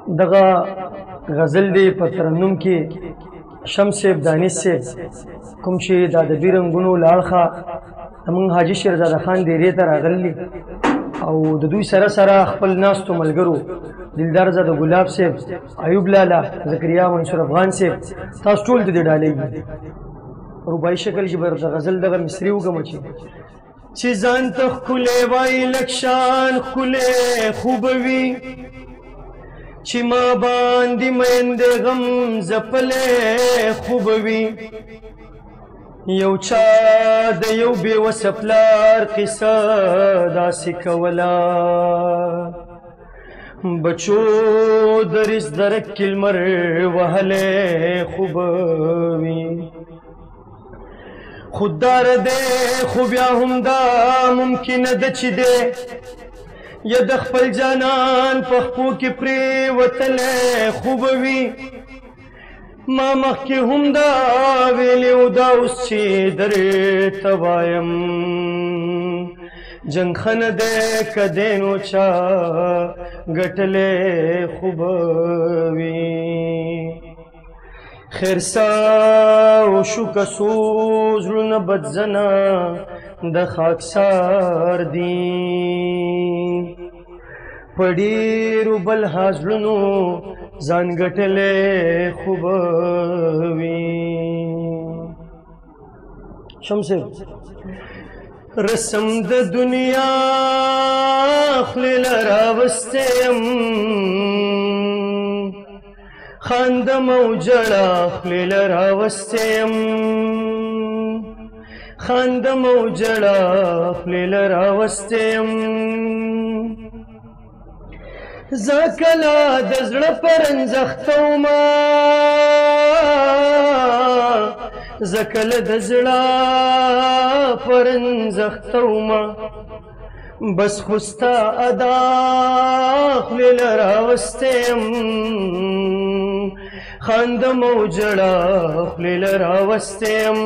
دغه غزل دی په ترنم کې شمس صاحب دانش صاحب کوم چې د ادبي رنګونو له اړخه زموږ حاجي شیرزاده خان ډیرې ته راغلي او د دوی سره سره خپل ناستو ملګرو دلدار زاده ګلاب صاحب، ایوب لالا، زکریا منصور افغان صاحب، تاسو ټول د دې ډالۍ رباعي شکل کې به د غزل دغه مصري وګم چې ځان ته ښکلی وایي لږ شان ښکلی خوبه وي، چې ما باندې میندې غم ځپلی خوبه وي، یو چا د یو بېوسه پلار قصه داسې کوله، بچو د رز درک کې لمر وهلی خوبه وي، خوددار دی خو بیا هم دا ممکنه ده چې دی یا د خپل جانان په خپو کې پرېوتلی خوبه وي، ما مخکې هم دا ویلي و دا اوس چې درته وایم جنګ ښه نه دی که دی نو چا ګټلی خوبه وي، خیر سا وشو که څو زړونه بدزنه د خاکسار دي، په ډېرو بل حاضرونو ځان ګټلی خوبه وي. شمس رسم د دنیا خولې له راوستی یم، خاندم او ژړا خولې له راوستی یم، خاندم او ژړا خولې له راوستی یم، زه کله د زړه پرنځخته ومه، زه کله د زړه پرنځخته ومه، بس خو ستا ادا خولې له راوستی یم، خاندم او ژړا خولې له راوستی یم،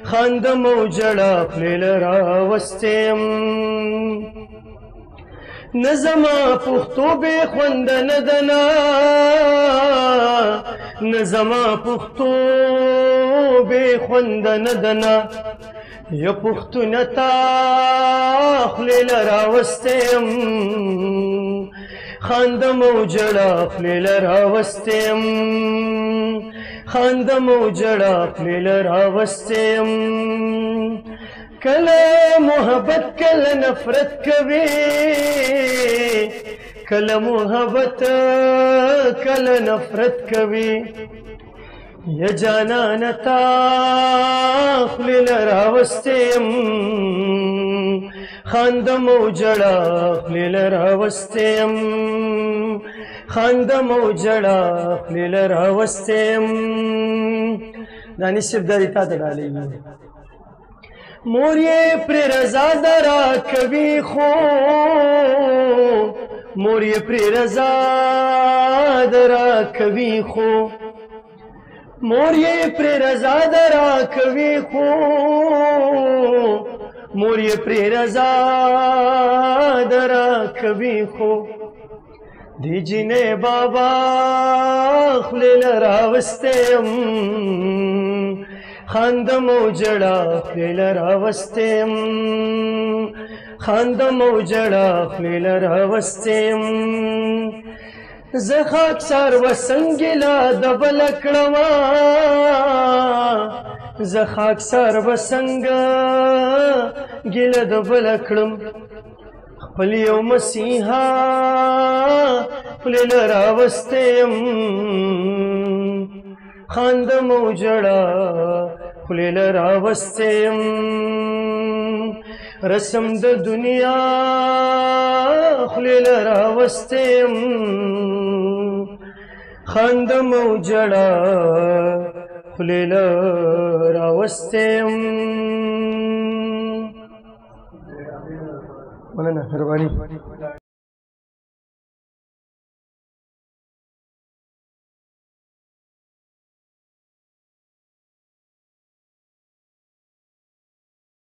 خاندم او ژړا خولې له راوستی یم، نه زما پښتو بې خونده نه ده نه، نه زما پښتو بې خونده نه ده نه، یا پښتونه تا خولې له راوستی یم، خاندم او ژړا خولې له راوستی یم، خاندم او ژړا خولې له راوستی یم، کله محبت کله نفرت کوي، کله محبت کله نفرت کوي، یا جانانه تا خولې له راوستی یم، خاندم او ژړا خولې له راوستی یم، خاندم او ژړا خولې له راوستی یم. دانش صاحب دا دې تا ته ډالۍ وي. مور یې پرې رضا ده راکوي خو، مور یې پرې رضا ده راکوي خو، مور یې پرې رضا ده راکوي خو، مور یې پرې رضا ده راکوي خو، دی جینۍ بابا خولې له راوستی یم، خاندم او ژړا خولې له راوستی یم، خاندم او ژړا خولې له راوستی یم، زه خاکسار وسنګ ګیله د بله کړمه، زه خاکسار وسنګ ګیله د بله کړم، خپل یو مسیحا خولې له راوستی یم، خاندم او ژړا خولې له راوستی یم، رسم د دنیا خولې له راوستی یم، خاندم او ژړا خولې له راوستی یم. مننه، مهرباني.